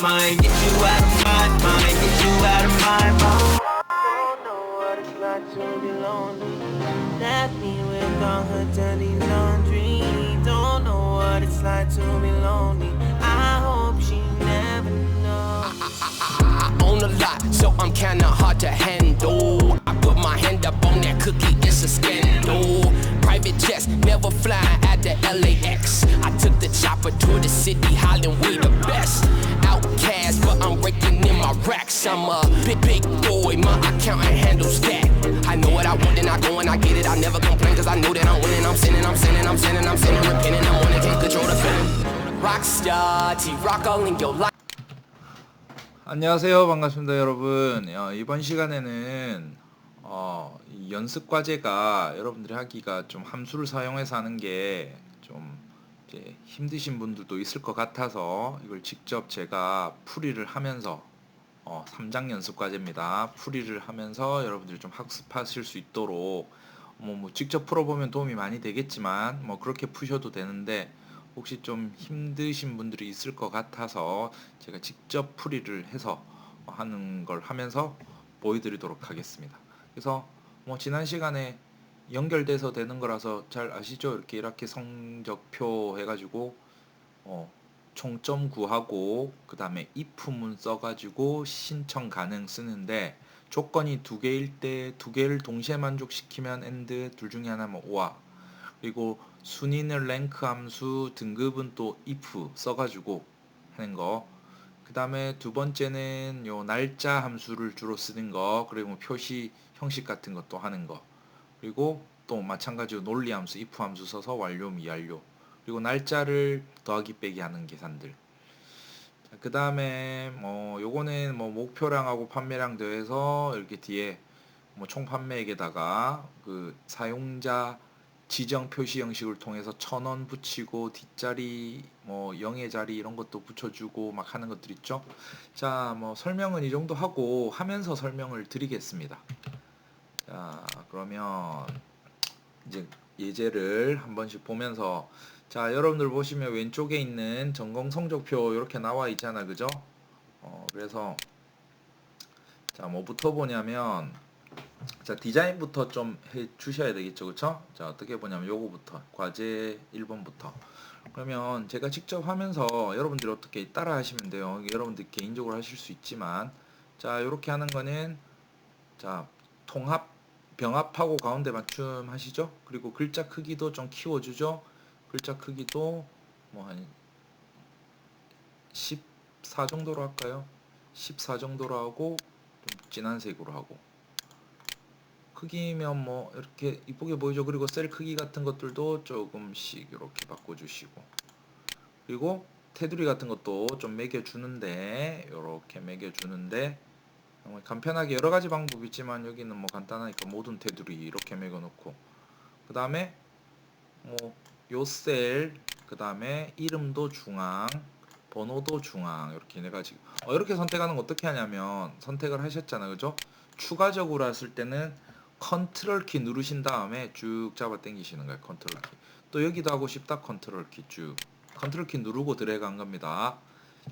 mind, get you out of my mind, get you out of my mind. Don't know what it's like to be lonely. Left me with all her dirty laundry. Don't know what it's like to be lonely. I hope she never knows. I own a lot, so I'm kinda hard to handle. I put my hand up on that cookie, it's a scandal. Private jets never fly at the LAX. I took the chopper to the city, hollering we the best. Outcast, but I'm raking in my racks. I'm a big boy, my accountant handles that. I know what I want and I go and I get it. I never complain cause I know that I'm winning. I'm sinning, repenting. I'm one that can't control the feeling. Rockstar, T-Rock all in your life. 안녕하세요. 반갑습니다, 여러분. 이번 시간에는 이 연습 과제가 여러분들이 하기가 좀 함수를 사용해서 하는 게 좀 이제 힘드신 분들도 있을 것 같아서 이걸 직접 제가 풀이를 하면서 3장 연습 과제입니다. 풀이를 하면서 여러분들이 좀 학습하실 수 있도록 뭐 직접 풀어보면 도움이 많이 되겠지만 뭐 그렇게 푸셔도 되는데 혹시 좀 힘드신 분들이 있을 것 같아서 제가 직접 풀이를 해서 하는 걸 하면서 보여드리도록 하겠습니다. 그래서 뭐 지난 시간에 연결돼서 되는 거라서 잘 아시죠? 이렇게 성적표 해가지고 총점 구하고 그 다음에 if문 써가지고 신청 가능 쓰는데 조건이 두 개일 때 두 개를 동시에 만족시키면 and, 둘 중에 하나면 or. 그리고 순위는 랭크 함수, 등급은 또 if 써가지고 하는 거. 그 다음에 두 번째는 요 날짜 함수를 주로 쓰는 거, 그리고 표시 형식 같은 것도 하는 거. 그리고 또 마찬가지로 논리 함수, if 함수 써서 완료, 미완료. 그리고 날짜를 더하기 빼기 하는 계산들. 그 다음에 요거는 목표량하고 판매량 더해서 이렇게 뒤에 총 판매액에다가 그 사용자 지정 표시 형식을 통해서 1,000원 붙이고 뒷자리 0의 자리 이런 것도 붙여주고 막 하는 것들 있죠. 자, 설명은 이 정도 하고 하면서 설명을 드리겠습니다. 자, 그러면 이제 예제를 한 번씩 보면서, 자, 여러분들 보시면 왼쪽에 있는 전공 성적표 이렇게 나와 있잖아, 그죠? 그래서 자, 뭐부터 보냐면, 자, 디자인부터 좀 해 주셔야 되겠죠, 그쵸? 자, 어떻게 보냐면 요거부터, 과제 1번부터. 그러면 제가 직접 하면서 여러분들이 어떻게 따라 하시면 돼요. 여러분들 개인적으로 하실 수 있지만, 자, 요렇게 하는 거는, 자, 통합, 병합하고 가운데 맞춤 하시죠? 그리고 글자 크기도 좀 키워주죠? 글자 크기도 한 14 정도로 할까요? 14 정도로 하고, 좀 진한 색으로 하고. 크기면 이렇게 이쁘게 보이죠. 그리고 셀 크기 같은 것들도 조금씩 이렇게 바꿔주시고, 그리고 테두리 같은 것도 좀 매겨주는데, 이렇게 매겨주는데, 간편하게 여러 가지 방법이 있지만 여기는 간단하니까 모든 테두리 이렇게 매겨놓고, 그 다음에 요 셀, 그 다음에 이름도 중앙, 번호도 중앙, 이렇게 네 가지. 이렇게 선택하는 거 어떻게 하냐면, 선택을 하셨잖아요, 그죠? 추가적으로 했을 때는 컨트롤 키 누르신 다음에 쭉 잡아 당기시는 거예요. 컨트롤 키. 또 여기도 하고 싶다, 컨트롤 키 쭉. 컨트롤 키 누르고 드래그 한 겁니다.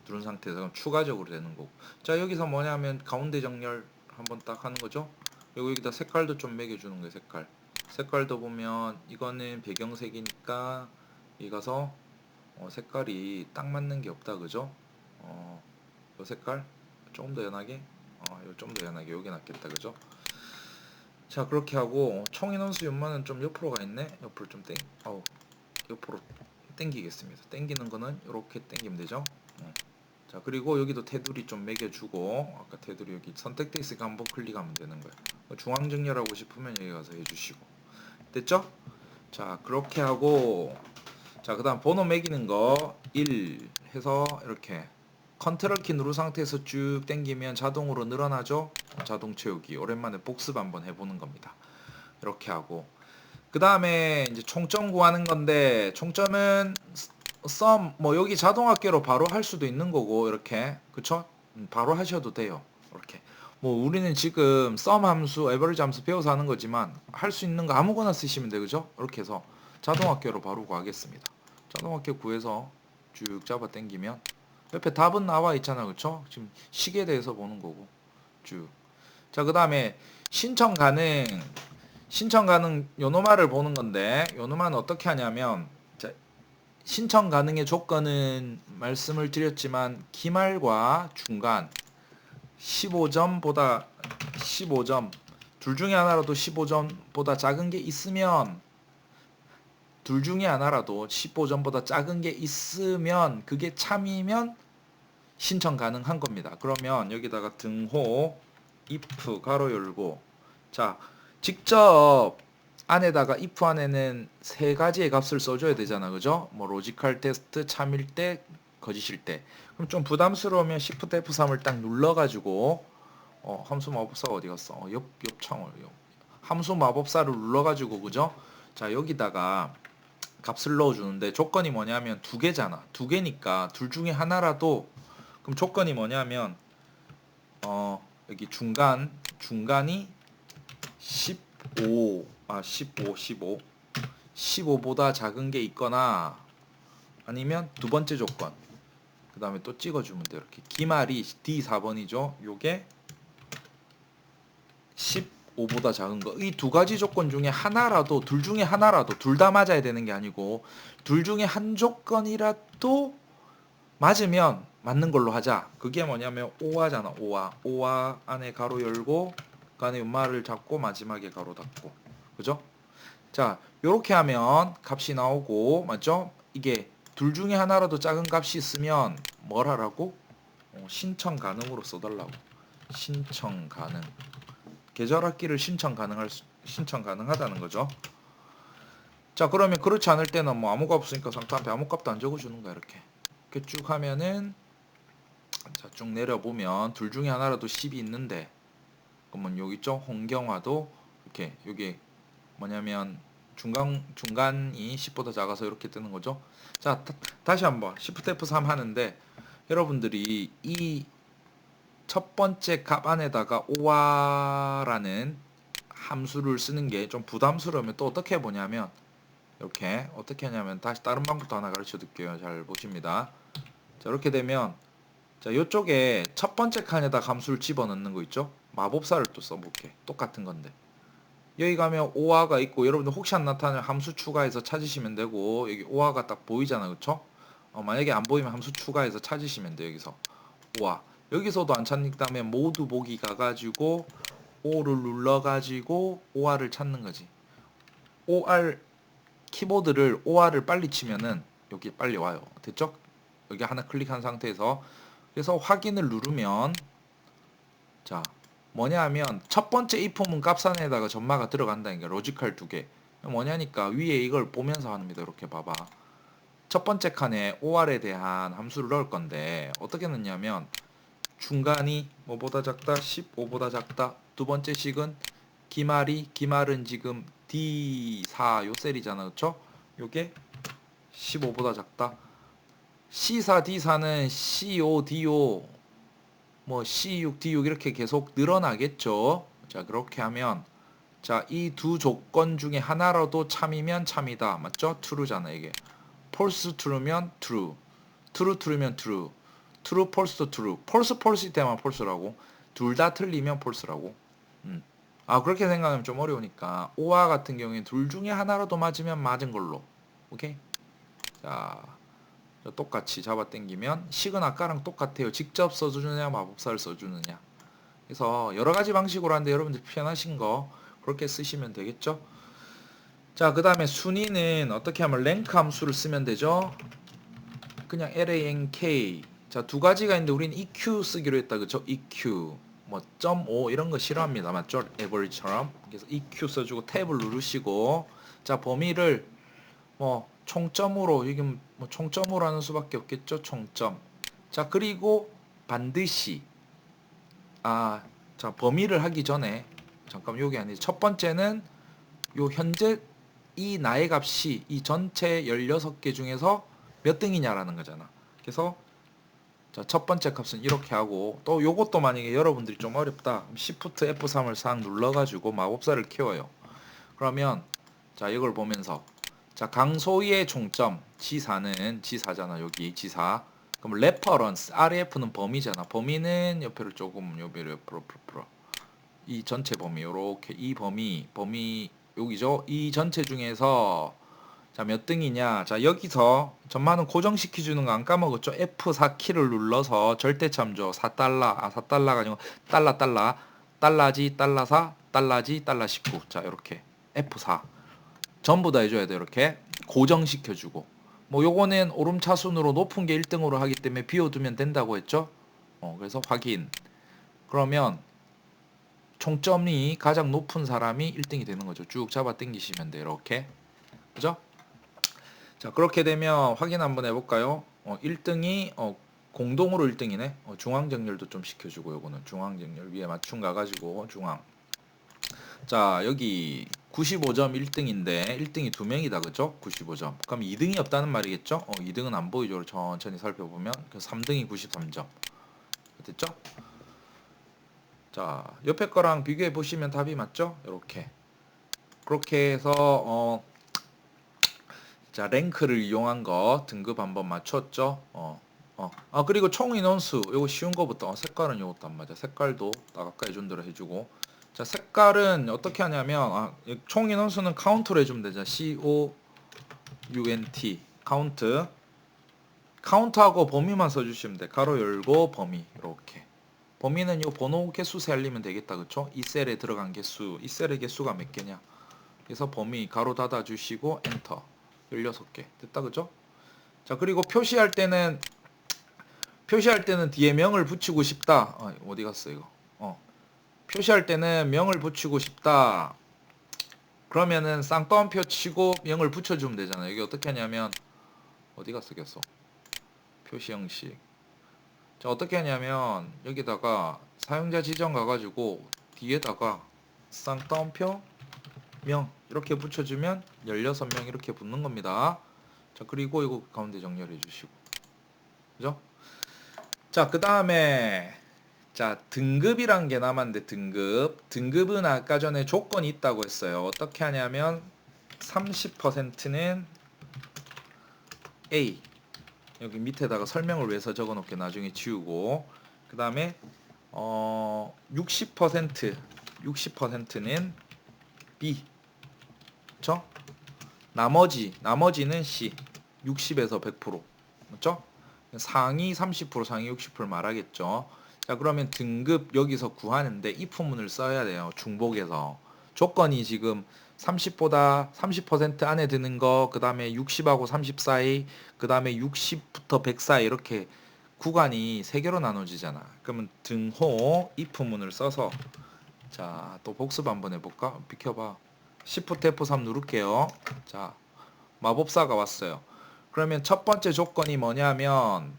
누른 상태에서 그럼 추가적으로 되는 거고. 자, 여기서 뭐냐면 가운데 정렬 한번 딱 하는 거죠. 그리고 여기다 색깔도 좀 매겨주는 거예요. 색깔도 보면 이거는 배경색이니까 이 가서 색깔이 딱 맞는 게 없다, 그죠? 요 색깔 조금 더 연하게, 요 좀 더 연하게, 요게 낫겠다, 그죠? 자, 그렇게 하고 총 인원수 연만은 좀 옆으로 가 있네. 옆으로 좀 옆으로 당기겠습니다. 당기는 거는 이렇게 당기면 되죠. 자, 그리고 여기도 테두리 좀 매겨주고, 아까 테두리 여기 선택돼 있으니까 한번 클릭하면 되는 거예요. 중앙 정렬하고 싶으면 여기 가서 해주시고. 됐죠? 자, 그렇게 하고, 자, 그 다음 번호 매기는 거 1 해서 이렇게 컨트롤 키 누른 상태에서 쭉 당기면 자동으로 늘어나죠. 자동 채우기. 오랜만에 복습 한번 해보는 겁니다. 이렇게 하고, 그 다음에 이제 총점 구하는 건데, 총점은 썸 여기 자동합계로 바로 할 수도 있는 거고, 이렇게, 그쵸? 바로 하셔도 돼요. 이렇게 우리는 지금 썸 함수, 에버리지 함수 배워서 하는 거지만 할 수 있는 거 아무거나 쓰시면 돼요, 그죠? 이렇게 해서 자동합계로 바로 구하겠습니다. 자동합계 구해서 쭉 잡아 당기면 옆에 답은 나와 있잖아. 그쵸? 지금 식에 대해서 보는 거고. 쭉. 자, 그 다음에 신청 가능. 신청 가능 요노마를 보는 건데, 요노마는 어떻게 하냐면, 자, 신청 가능의 조건은 말씀을 드렸지만, 기말과 중간 15점보다 15점, 둘 중에 하나라도 15점보다 작은 게 있으면, 둘 중에 하나라도 15점보다 작은 게 있으면, 그게 참이면 신청 가능한 겁니다. 그러면 여기다가 등호 if 가로 열고, 자, 직접 안에다가 if 안에는 세 가지의 값을 써줘야 되잖아, 그죠? 뭐 로지컬 테스트, 참일 때, 거짓일 때. 그럼 좀 부담스러우면 Shift F3을 딱 눌러가지고 함수 마법사가 어디 갔어? 옆창을 함수 마법사를 눌러가지고, 그죠? 자, 여기다가 값을 넣어주는데 조건이 뭐냐면 두 개잖아. 두 개니까 둘 중에 하나라도, 그럼 조건이 뭐냐면 여기 중간이 15보다 작은 게 있거나, 아니면 두 번째 조건 그 다음에 또 찍어주면 돼요. 이렇게 기말이 D4번이죠. 요게 15보다 작은 거. 이 두 가지 조건 중에 하나라도, 둘 중에 하나라도, 둘 다 맞아야 되는 게 아니고 둘 중에 한 조건이라도 맞으면 맞는 걸로 하자. 그게 뭐냐면 오화잖아. 오화 안에 가로 열고, 그 안에 연말을 잡고 마지막에 가로 닫고, 그죠? 자, 요렇게 하면 값이 나오고, 맞죠? 이게 둘 중에 하나라도 작은 값이 있으면 뭘 하라고? 신청 가능으로 써달라고. 신청 가능. 계절 학기를 신청 가능하다는 거죠. 자, 그러면 그렇지 않을 때는 뭐 아무 값 없으니까 상태한테 아무 값도 안 적어주는 거야. 이렇게 쭉 하면은, 자, 쭉 내려보면 둘 중에 하나라도 10이 있는데, 그러면 여기 있죠? 홍경화도 이렇게, 여기 뭐냐면 중간이 10보다 작아서 이렇게 뜨는 거죠. 자, 다시 한번 Shift F3 하는데, 여러분들이 이 첫 번째 값 안에다가 오화라는 함수를 쓰는 게 좀 부담스러우면 또 어떻게 해보냐면, 이렇게 어떻게 하냐면, 다시 다른 방법도 하나 가르쳐 드릴게요. 잘 보십니다. 자, 이렇게 되면, 자, 요쪽에 첫 번째 칸에다 함수를 집어넣는 거 있죠? 마법사를 또 써볼게. 똑같은 건데, 여기 가면 오화가 있고, 여러분들 혹시 안 나타나면 함수 추가해서 찾으시면 되고, 여기 오화가 딱 보이잖아, 그쵸? 만약에 안 보이면 함수 추가해서 찾으시면 돼요. 여기서 오화, 여기서도 안 찾는다면 모두 보기 가가지고 O를 눌러가지고 OR을 찾는 거지. OR 키보드를 OR을 빨리 치면은 여기 빨리 와요. 됐죠? 여기 하나 클릭한 상태에서, 그래서 확인을 누르면, 자, 뭐냐 하면 첫 번째 if문 값 안에다가 점마가 들어간다니까. 로지컬 두 개. 뭐냐니까 위에 이걸 보면서 합니다. 이렇게 봐봐. 첫 번째 칸에 OR에 대한 함수를 넣을 건데, 어떻게 넣냐면 중간이 뭐보다 작다, 15보다 작다. 두 번째 식은 기말은 지금 D4 요 셀이잖아, 그쵸? 요게 15보다 작다. C4 D4는 C5 D5 뭐 C6 D6 이렇게 계속 늘어나겠죠. 자, 그렇게 하면, 자, 이 두 조건 중에 하나라도 참이면 참이다, 맞죠? true잖아. 이게 false true면 true, true true면 true, true false true, false일 때만 false라고, 둘 다 틀리면 false라고. 그렇게 생각하면 좀 어려우니까 오화 같은 경우에 둘 중에 하나라도 맞으면 맞은 걸로. 오케이? 자, 똑같이 잡아당기면 식은 아까랑 똑같아요. 직접 써주느냐 마법사를 써주느냐. 그래서 여러 가지 방식으로 하는데 여러분들 편하신 거 그렇게 쓰시면 되겠죠. 자, 그 다음에 순위는 어떻게 하면 랭크 함수를 쓰면 되죠. 그냥 LANK. 자, 두 가지가 있는데 우리는 EQ 쓰기로 했다, 그쵸? EQ 뭐 .5 이런 거 싫어합니다, 맞죠? average처럼. 그래서 EQ 써주고 탭을 누르시고, 자, 범위를 뭐 총점으로, 이게 뭐 총점으로 하는 수밖에 없겠죠. 총점. 자, 그리고 반드시 자, 범위를 하기 전에 잠깐, 요게 아니지. 첫 번째는 요 현재 이 나의 값이 이 전체 16개 중에서 몇 등이냐라는 거잖아. 그래서 자, 첫 번째 값은 이렇게 하고, 또 요것도 만약에 여러분들이 좀 어렵다, Shift F3을 싹 눌러가지고 마법사를 키워요. 그러면 자, 이걸 보면서, 자, 강소희의 총점 G4는 G4잖아. 여기 G4 그럼 레퍼런스 RF는 범위잖아. 범위는 옆으로 조금 옆으로 이 전체 범위 요렇게 이 범위 여기죠. 이 전체 중에서 자 몇 등이냐. 자 여기서 전만은 고정시켜 주는 거 안 까먹었죠. F4 키를 눌러서 절대참조 4달러 4달러가 아니고 달러지 달러4 달러지 달러19 자 이렇게 F4 전부 다 해줘야 돼. 이렇게 고정시켜 주고 뭐 요거는 오름차순으로 높은 게 1등으로 하기 때문에 비워두면 된다고 했죠. 그래서 확인. 그러면 총점이 가장 높은 사람이 1등이 되는 거죠. 쭉 잡아 당기시면 돼요. 이렇게. 그죠? 자, 그렇게 되면 확인 한번 해볼까요? 1등이 공동으로 1등이네. 중앙정렬도 좀 시켜주고 요거는 중앙정렬 위에 맞춤 가가지고 중앙. 자, 여기 95점 1등인데 1등이 2명이다. 그죠? 95점. 그럼 2등이 없다는 말이겠죠? 2등은 안 보이죠. 천천히 살펴보면 3등이 93점. 됐죠? 자, 옆에 거랑 비교해 보시면 답이 맞죠? 이렇게. 그렇게 해서 자, 랭크를 이용한 거 등급 한번 맞췄죠? 그리고 총 인원수 요거 쉬운 거부터 색깔은 요것도 안 맞아. 색깔도 딱 아까 해준 대로 해주고. 자, 색깔은 어떻게 하냐면 총 인원수는 카운트로 해주면 되죠. COUNT 카운트. 카운트하고 범위만 써주시면 돼. 가로 열고 범위 이렇게. 범위는 요 번호 개수 세알리면 되겠다. 그쵸? 이 셀에 들어간 개수, 이 셀의 개수가 몇 개냐. 그래서 범위 가로 닫아 주시고 엔터. 16개. 됐다. 그죠? 자, 그리고 표시할 때는 뒤에 명을 붙이고 싶다. 어디 갔어 이거? 표시할 때는 명을 붙이고 싶다. 그러면은 쌍따옴표 치고 명을 붙여주면 되잖아요. 여기 어떻게 하냐면 어디 갔어 계속? 표시 형식. 자, 어떻게 하냐면 여기다가 사용자 지정 가가지고 뒤에다가 쌍따옴표 명 이렇게 붙여주면 16명 이렇게 붙는 겁니다. 자, 그리고 이거 가운데 정렬해 주시고. 그죠? 자, 그 다음에 자, 등급이란 게 남았는데 등급은 아까 전에 조건이 있다고 했어요. 어떻게 하냐면 30%는 A 여기 밑에다가 설명을 위해서 적어 놓게 나중에 지우고 그 다음에 60%는 B 그쵸? 나머지는 C 60에서 100% 맞죠? 상위 30% 상위 60% 말하겠죠. 자, 그러면 등급 여기서 구하는데 if문을 써야 돼요. 중복에서 조건이 지금 30보다 30% 안에 드는 거, 그 다음에 60하고 30 사이, 그 다음에 60부터 100 사이 이렇게 구간이 3개로 나눠지잖아. 그러면 등호 if문을 써서 자, 또 복습 한번 해볼까? 비켜봐. Shift F3 누를게요. 자, 마법사가 왔어요. 그러면 첫 번째 조건이 뭐냐면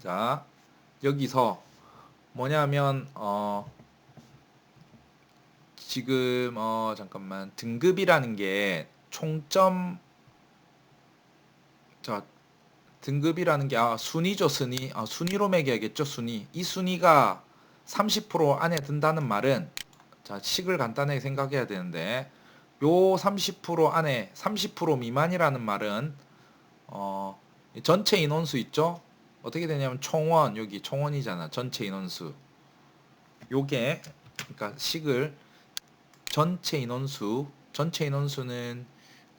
자, 여기서 뭐냐면 지금 잠깐만 등급이라는 게 총점 자 등급이라는 게 순위죠. 순위로 매겨야겠죠. 순위. 이 순위가 30% 안에 든다는 말은 자, 식을 간단하게 생각해야 되는데 요 30% 안에 30% 미만이라는 말은 전체 인원수 있죠? 어떻게 되냐면 총원 여기 총원이잖아. 전체 인원수. 요게 그러니까 식을 전체 인원수는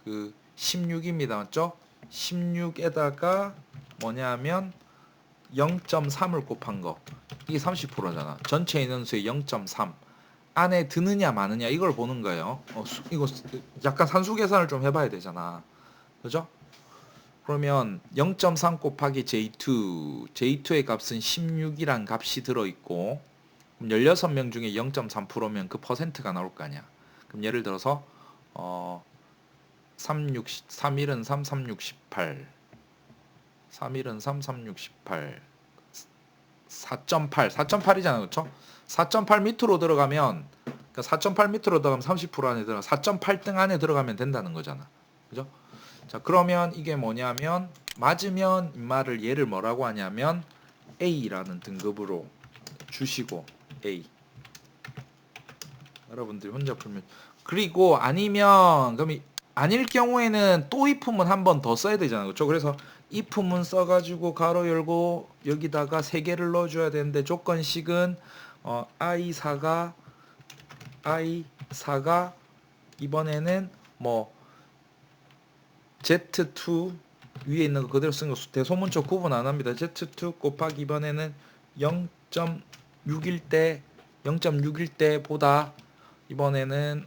그 16입니다. 맞죠? 16에다가 뭐냐면 0.3을 곱한 거. 이게 30%잖아. 전체 인원수의 0.3 안에 드느냐 마느냐 이걸 보는 거예요. 이거 약간 산수 계산을 좀 해봐야 되잖아. 그죠? 그러면 0.3 곱하기 J2의 값은 16이란 값이 들어있고 그럼 16명 중에 0.3%면 그 퍼센트가 나올 거 아니야. 그럼 예를 들어서 3일은 3, 368 3일은 3, 368 4.8이잖아. 그렇죠? 4.8 밑으로 들어가면 그러니까 4.8 밑으로 들어가면 30% 안에 들어가 4.8등 안에 들어가면 된다는 거잖아. 그죠? 자, 그러면 이게 뭐냐면 맞으면 인마를 얘를 뭐라고 하냐면 A라는 등급으로 주시고 A 여러분들이 혼자 풀면 그리고 아니면 그럼 아닐 경우에는 또 if문 한 번 더 써야 되잖아요. 그렇죠? 그래서 if문 써가지고 가로 열고 여기다가 3개를 넣어줘야 되는데 조건식은 i4가 이번에는 뭐 z2 위에 있는 거 그대로 쓴 거 대소문자 구분 안 합니다. z2 곱하기 이번에는 0.6일 때보다 이번에는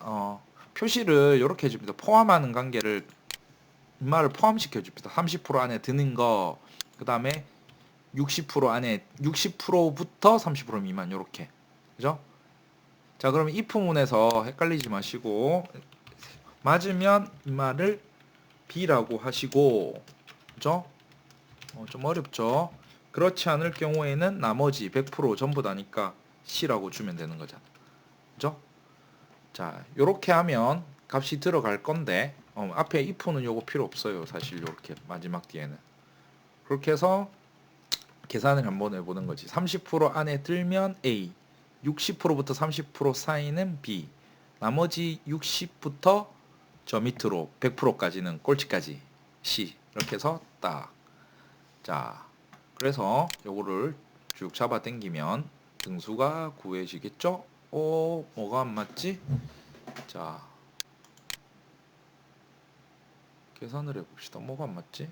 표시를 이렇게 해줍니다. 포함하는 관계를 말을 포함시켜 줍니다. 30% 안에 드는 거, 그 다음에 60% 안에 60%부터 30% 미만 이렇게, 그죠? 자, 그러면 if문에서 헷갈리지 마시고 맞으면 이 말을 B라고 하시고, 그죠? 좀 어렵죠? 그렇지 않을 경우에는 나머지 100% 전부 다니까 C라고 주면 되는 거잖아. 그죠? 자, 요렇게 하면 값이 들어갈 건데 앞에 if는 요거 필요 없어요. 사실 요렇게 마지막 뒤에는. 그렇게 해서 계산을 한번 해보는 거지. 30% 안에 들면 A, 60%부터 30% 사이는 B, 나머지 60부터 저 밑으로 100%까지는 꼴찌까지 C. 이렇게 해서 딱. 자, 그래서 요거를 쭉 잡아 당기면 등수가 구해지겠죠? 뭐가 안 맞지? 자, 계산을 해봅시다. 뭐가 안 맞지?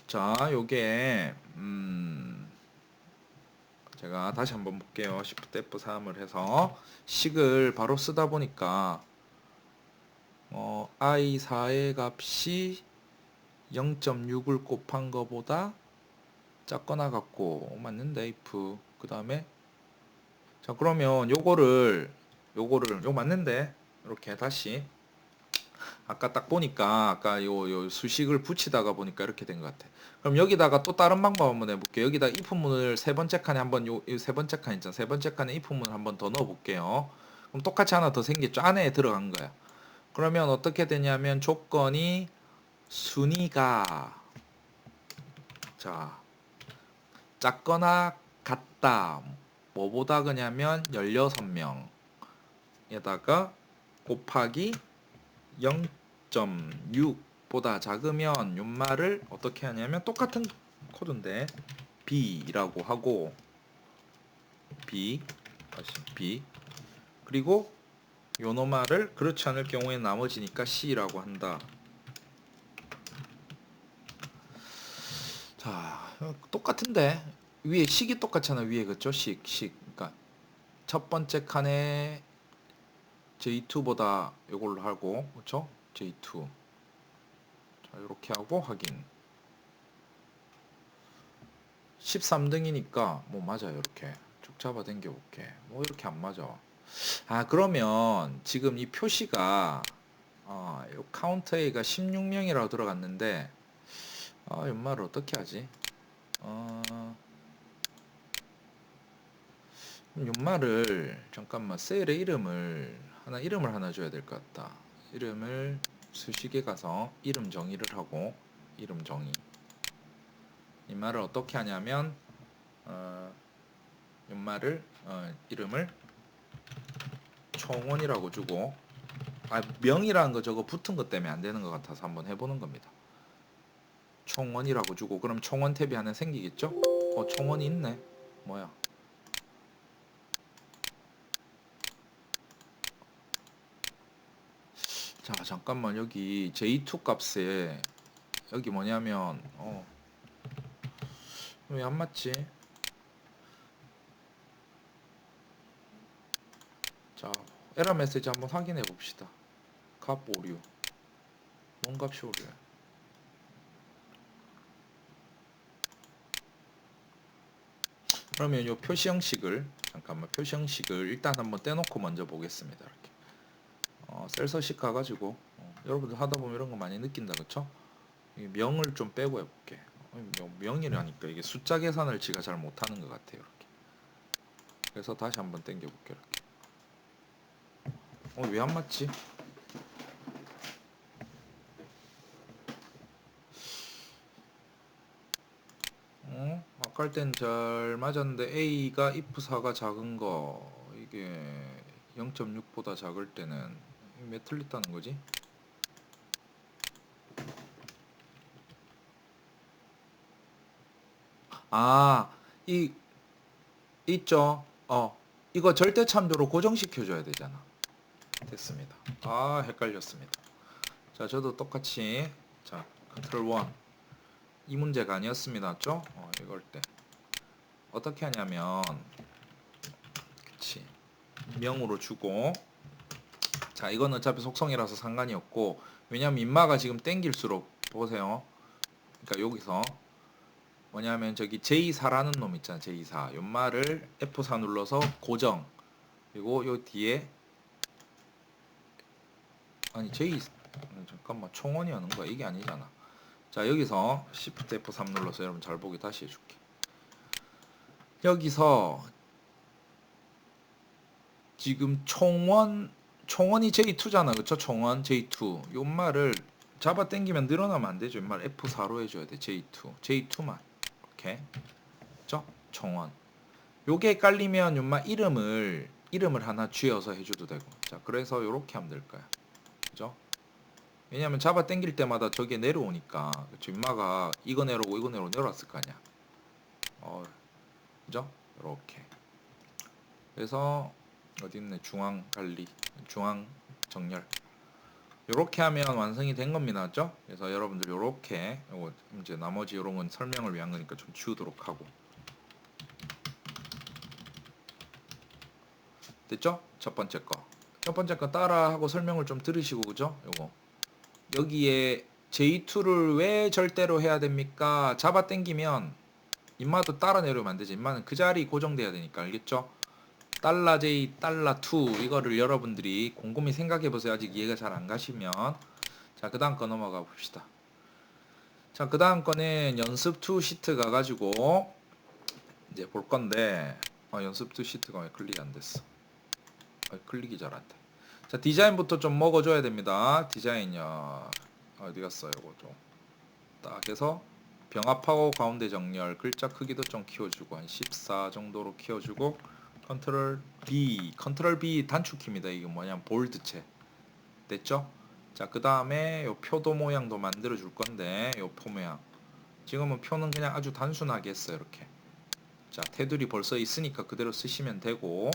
자, 요게 제가 다시 한번 볼게요. Shift F3을 해서 식을 바로 쓰다 보니까 i4의 값이 0.6을 곱한 거보다 작거나 같고 맞는데 if 그 다음에 자 그러면 요거 맞는데 이렇게 다시 아까 딱 보니까 아까 요 수식을 붙이다가 보니까 이렇게 된 것 같아. 그럼 여기다가 또 다른 방법 한번 해볼게요. 여기다 if문을 세 번째 칸에 한번 세 번째 칸 있잖아. 세 번째 칸에 if문을 한번 더 넣어볼게요. 그럼 똑같이 하나 더 생겼죠. 안에 들어간 거야. 그러면 어떻게 되냐면 조건이 순위가 자 작거나 같다. 뭐보다 그냐면 16명에다가 곱하기 0.6보다 작으면 요 말을 어떻게 하냐면 똑같은 코드인데 B라고 하고 B 그리고 요 노말을 그렇지 않을 경우에 나머지니까 C라고 한다. 자, 똑같은데 위에 식이 똑같잖아. 위에 그죠? 식. 그러니까 첫 번째 칸에 J2보다 이걸로 하고 그렇죠? J2. 자, 이렇게 하고 확인. 13등이니까 뭐 맞아요. 이렇게 쭉 잡아 당겨 볼게. 뭐 이렇게 안 맞아. 아, 그러면 지금 이 표시가 요 카운트 A가 16명이라고 들어갔는데 연말을 어떻게 하지? 연말을 잠깐만 셀의 이름을 하나 줘야 될 것 같다. 이름을 수식에 가서 이름 정의를 하고 이름 정의. 이 말을 어떻게 하냐면 연말을 이름을 총원이라고 주고 명이라는 거 저거 붙은 것 때문에 안 되는 것 같아서 한번 해보는 겁니다. 총원이라고 주고 그럼 총원 탭이 하나 생기겠죠? 총원이 있네. 뭐야? 자 잠깐만 여기 J2 값에 여기 뭐냐면 왜 안 맞지? 자 에러 메시지 한번 확인해 봅시다. 값 오류 뭔 값이 오류야? 그러면 요 표시 형식을 일단 한번 떼놓고 먼저 보겠습니다. 이렇게 셀 서식 가가지고 여러분들 하다 보면 이런 거 많이 느낀다 그쵸? 명을 좀 빼고 해볼게. 명이라니까 이게 숫자 계산을 지가 잘 못하는 것 같아요. 이렇게. 그래서 다시 한번 당겨볼게. 이렇게. 왜 안 맞지? 아까 땐 잘 맞았는데 A가 if4가 작은 거 이게 0.6보다 작을 때는 왜 틀렸다는 거지? 이 있죠. 이거 절대 참조로 고정시켜 줘야 되잖아. 됐습니다. 헷갈렸습니다. 자, 저도 똑같이 자, 컨트롤 1. 이 문제가 아니었습니다. 맞죠? 이걸 때 어떻게 하냐면 그치. 명으로 주고 자, 이건 어차피 속성이라서 상관이 없고 왜냐면 인마가 지금 땡길수록 보세요. 그러니까 여기서 뭐냐면 저기 J4라는 놈 있잖아. J4. 요 말을 F4 눌러서 고정. 그리고 요 뒤에 아니 잠깐만 총원이 하는 거야. 이게 아니잖아. 자, 여기서 Shift F3 눌러서 여러분 잘 보기 다시 해줄게. 여기서 지금 총원이 J2잖아. 그쵸? 총원 J2. 요 말을 잡아 당기면 늘어나면 안 되죠. 이 말 F4로 해줘야 돼. J2만. 이렇게. 그쵸? 총원. 요게 깔리면 요 말 이름을 하나 쥐어서 해줘도 되고. 자, 그래서 요렇게 하면 될 거야. 그죠? 왜냐면 잡아 당길 때마다 저게 내려오니까. 그쵸? 인마가 이거 내려오고 이거 내려왔을 거 아니야. 그죠? 요렇게. 그래서 어디 있네? 중앙 관리, 중앙 정렬. 요렇게 하면 완성이 된 겁니다. 맞죠? 그래서 여러분들 요렇게 요거 이제 나머지 요런 건 설명을 위한 거니까 좀 지우도록 하고. 됐죠? 첫 번째 거 따라 하고 설명을 좀 들으시고 그죠? 요거 여기에 J2를 왜 절대로 해야 됩니까? 잡아 당기면 인마도 따라 내려오면 안 되지. 인마는 그 자리 고정돼야 되니까. 알겠죠? $J, $2 이거를 여러분들이 곰곰이 생각해 보세요. 아직 이해가 잘 안 가시면. 자, 그 다음 거 넘어가 봅시다. 자, 그 다음 거는 연습 2 시트 가가지고 이제 볼 건데 연습 2 시트가 왜 클릭이 안 됐어? 클릭이 잘 안 돼. 자, 디자인부터 좀 먹어줘야 됩니다. 디자인이요. 어디 갔어요? 이거 좀 딱 해서 병합하고 가운데 정렬, 글자 크기도 좀 키워주고 한 14 정도로 키워주고 컨트롤 B 단축키입니다. 이게 뭐냐면 볼드체. 됐죠? 자, 그 다음에 요 표도 모양도 만들어 줄 건데 요 표 모양 지금은 표는 그냥 아주 단순하게 했어요. 이렇게. 자, 테두리 벌써 있으니까 그대로 쓰시면 되고,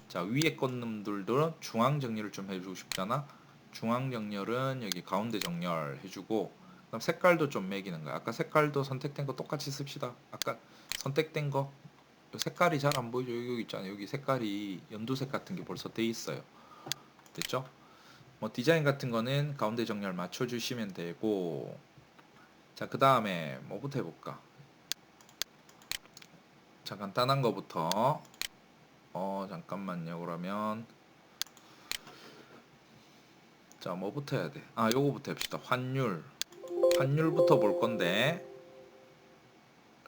자, 위에 것들도 중앙 정렬을 좀 해주고 싶잖아. 중앙 정렬은 여기 가운데 정렬 해주고, 그다음 색깔도 좀 매기는 거야. 아까 색깔도 선택된 거 똑같이 씁시다. 아까 선택된 거 색깔이 잘 안 보이죠? 여기 있잖아요. 여기 색깔이 연두색 같은 게 벌써 돼 있어요. 됐죠? 뭐 디자인 같은 거는 가운데 정렬 맞춰주시면 되고, 자, 그 다음에 뭐부터 해볼까? 자, 간단한 거부터. 잠깐만요. 그러면 자, 뭐부터 해야 돼? 요거부터 합시다. 환율부터 볼 건데,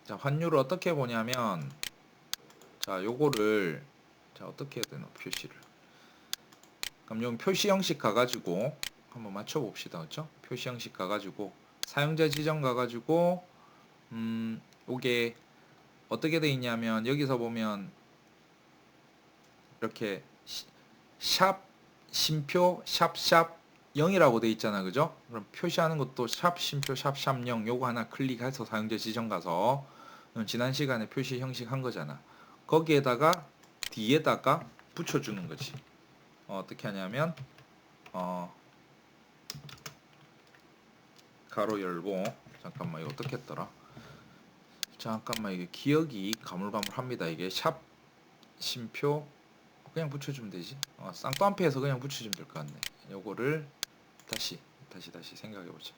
자, 환율을 어떻게 보냐면, 자, 요거를 자, 어떻게 해야 되나 표시를. 그럼 요 표시 형식 가가지고 한번 맞춰 봅시다. 그렇죠? 표시 형식 가가지고 사용자 지정 가가지고 요게 어떻게 돼 있냐면 여기서 보면 이렇게 샵 심표 샵샵 0이라고 돼 있잖아. 그죠? 그럼 표시하는 것도 샵 심표 샵샵 0 요거 하나 클릭해서 사용자 지정 가서 지난 시간에 표시 형식 한 거잖아. 거기에다가 뒤에다가 붙여주는 거지. 어떻게 하냐면 가로 열고, 잠깐만 이거 어떻게 했더라? 잠깐만 이게 기억이 가물가물합니다. 이게 샵 심표 그냥 붙여주면 되지. 쌍따옴표에서 그냥 붙여주면 될 것 같네. 요거를 다시 생각해보자.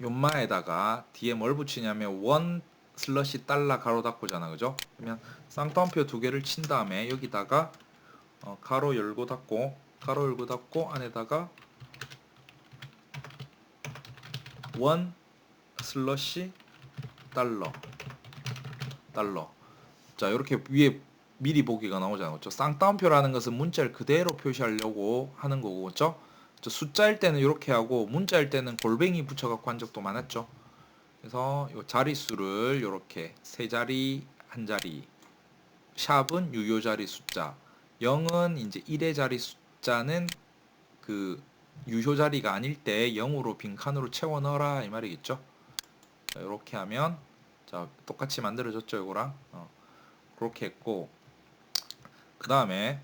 요마에다가 뒤에 뭘 붙이냐면 원 슬러시 달러 가로 닫고잖아. 그죠? 그러면 쌍따옴표 두 개를 친 다음에 여기다가 가로 열고 닫고 안에다가 원 슬러시 달러. 자, 이렇게 위에 미리 보기가 나오잖아요. 그렇죠? 쌍따옴표라는 것은 문자를 그대로 표시하려고 하는 거고, 그렇죠? 숫자일 때는 이렇게 하고 문자일 때는 골뱅이 붙여갖고 한 적도 많았죠. 그래서 요 자릿수를 이렇게 세 자리, 한 자리, 샵은 유효 자리 숫자, 0은 이제 1의 자리 숫자는 그 유효 자리가 아닐 때 0으로 빈칸으로 채워 넣어라 이 말이겠죠. 자, 이렇게 하면 자, 똑같이 만들어졌죠, 이거랑. 그렇게 했고, 그 다음에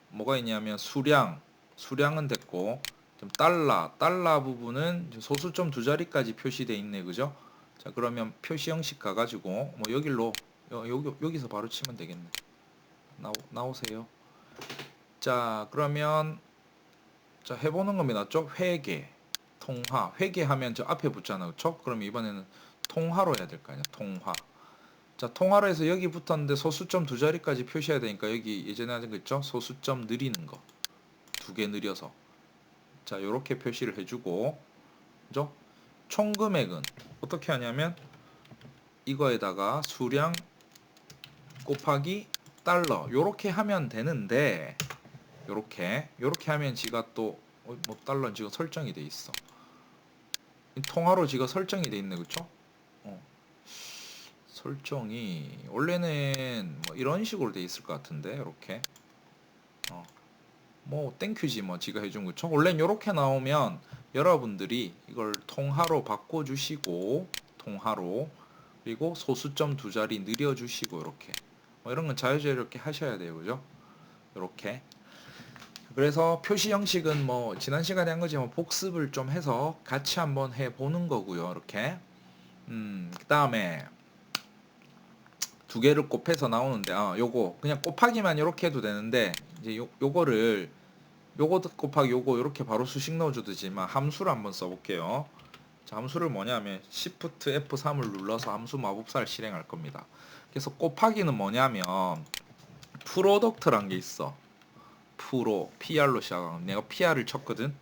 뭐가 있냐면 수량은 됐고, 좀 달러 부분은 소수점 두 자리까지 표시돼 있네, 그죠? 자, 그러면 표시 형식 가가지고 뭐 여기로 여기서 바로 치면 되겠네. 나오세요. 자, 그러면 자, 해보는 겁니다. 맞죠? 회계, 통화, 회계하면 저 앞에 붙잖아요, 그렇죠? 그럼 이번에는 통화로 해야 될 거 아니야, 통화. 자, 통화로 해서 여기 붙었는데 소수점 두 자리까지 표시해야 되니까 여기 예전에 하던 거 있죠? 소수점 느리는 거. 두 개 느려서. 자, 요렇게 표시를 해주고, 그죠? 총 금액은 어떻게 하냐면 이거에다가 수량 곱하기 달러 요렇게 하면 되는데 요렇게 하면 지가 또 뭐 달러 지금 설정이 돼 있어. 통화로 지가 설정이 돼 있네, 그쵸? 설정이 원래는 뭐 이런 식으로 돼 있을 것 같은데 이렇게 뭐 땡큐지 뭐 지가 해준 거죠. 원래는 이렇게 나오면 여러분들이 이걸 통화로 바꿔주시고 통화로 그리고 소수점 두 자리 늘려주시고 이렇게 뭐 이런 건 자유자재롭게 하셔야 돼요, 그죠? 이렇게. 그래서 표시 형식은 뭐 지난 시간에 한 거지만 복습을 좀 해서 같이 한번 해보는 거고요, 이렇게. 그 다음에 두 개를 곱해서 나오는데 요거 그냥 곱하기만 이렇게 해도 되는데 이제 요거를 요거 곱하기 요거 이렇게 바로 수식 넣어줘도 되지만 함수를 한번 써볼게요. 자, 함수를 뭐냐면 Shift F3을 눌러서 함수 마법사를 실행할 겁니다. 그래서 곱하기는 뭐냐면 프로덕트란 게 있어. PR로 시작하는 내가 PR을 쳤거든.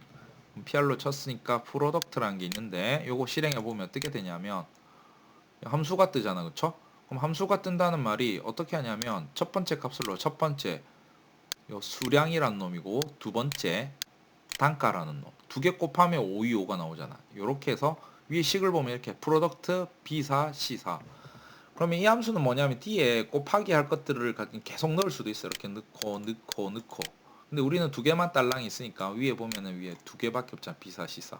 PR로 쳤으니까 프로덕트라는 게 있는데 요거 실행해 보면 어떻게 되냐면 함수가 뜨잖아, 그쵸? 그럼 함수가 뜬다는 말이 어떻게 하냐면 첫 번째 값을 넣어. 첫 번째 요 수량이라는 놈이고 두 번째 단가라는 놈. 두 개 곱하면 525가 나오잖아. 요렇게 해서 위에 식을 보면 이렇게 프로덕트 B4 C4. 그러면 이 함수는 뭐냐면 뒤에 곱하기 할 것들을 계속 넣을 수도 있어. 이렇게 넣고. 근데 우리는 두 개만 딸랑이 있으니까 위에 보면은 위에 두 개밖에 없잖아. B4 C4.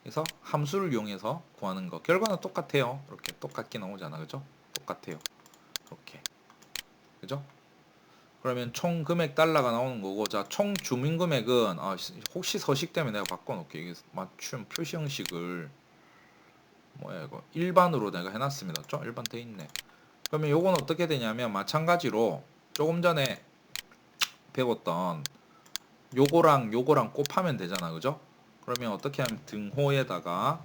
그래서 함수를 이용해서 구하는 거. 결과는 똑같아요. 이렇게 똑같게 나오잖아. 그죠? 똑같아요. 이렇게. 그죠? 그러면 총 금액 달러가 나오는 거고, 자, 총 주문 금액은 혹시 서식 때문에 내가 바꿔놓을게. 이게 맞춤 표시 형식을 뭐야 이거 일반으로 내가 해놨습니다. 좀 일반 돼 있네. 그러면 요건 어떻게 되냐면 마찬가지로 조금 전에 배웠던 요거랑 곱하면 되잖아, 그죠? 그러면 어떻게 하면 등호에다가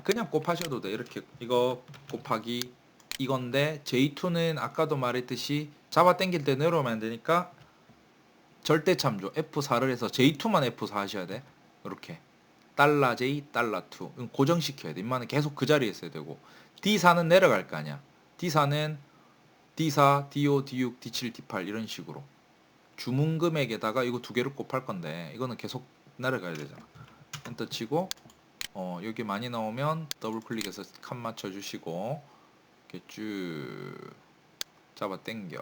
그냥 곱하셔도 돼. 이렇게 이거 곱하기 이건데 J2는 아까도 말했듯이 잡아 당길 때 내려오면 안 되니까 절대 참조 F4를 해서 J2만 F4 하셔야 돼. 이렇게 달러 J, 달러 2 이건 고정시켜야 돼. 인마는 계속 그 자리에 있어야 되고 D4는 내려갈 거 아니야. D4는 D4, D5, D6, D7, D8 이런 식으로 주문 금액에다가 이거 두 개를 곱할 건데 이거는 계속 내려가야 되잖아. 엔터 치고 여기 많이 나오면 더블 클릭해서 칸 맞춰 주시고 이렇게 쭉 잡아 당겨.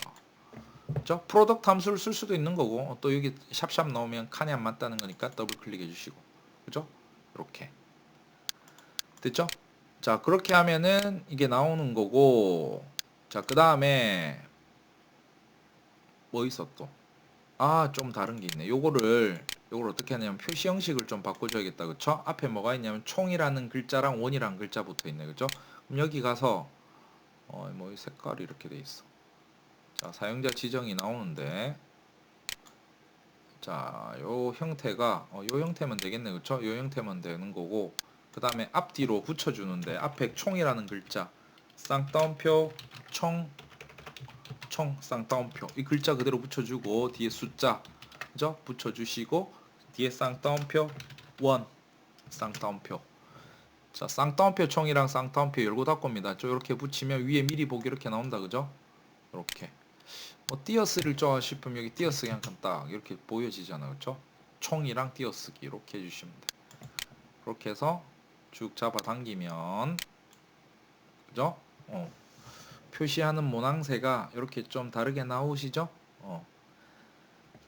그죠? 프로덕트 함수를 쓸 수도 있는 거고 또 여기 샵샵 나오면 칸이 안 맞다는 거니까 더블 클릭해 주시고. 그죠? 이렇게. 됐죠? 자, 그렇게 하면은 이게 나오는 거고. 자, 그다음에 뭐 있어 또? 좀 다른 게 있네. 요걸 어떻게 하냐면 표시 형식을 좀 바꿔줘야겠다. 그쵸? 앞에 뭐가 있냐면 총이라는 글자랑 원이라는 글자 붙어 있네. 그죠? 그럼 여기 가서 뭐 색깔이 이렇게 돼 있어. 자, 사용자 지정이 나오는데 자, 요 형태가 요 형태면 되겠네. 그쵸? 요 형태면 되는 거고 그 다음에 앞뒤로 붙여주는데 앞에 총이라는 글자 쌍따옴표 총 쌍따옴표 이 글자 그대로 붙여주고 뒤에 숫자 그죠? 붙여주시고 뒤에 쌍따옴표 원 쌍따옴표. 자, 쌍따옴표 총이랑 쌍따옴표 열고 닫고입니다. 이렇게 붙이면 위에 미리 보기 이렇게 나온다. 그죠? 이렇게 뭐 띄어쓰기를 좋아하시면 싶으면 여기 띄어쓰기 한 칸 딱 이렇게 보여지잖아요. 그렇죠? 총이랑 띄어쓰기 이렇게 해주시면 돼. 그렇게 해서 쭉 잡아 당기면 그죠? 표시하는 모낭새가 이렇게 좀 다르게 나오시죠?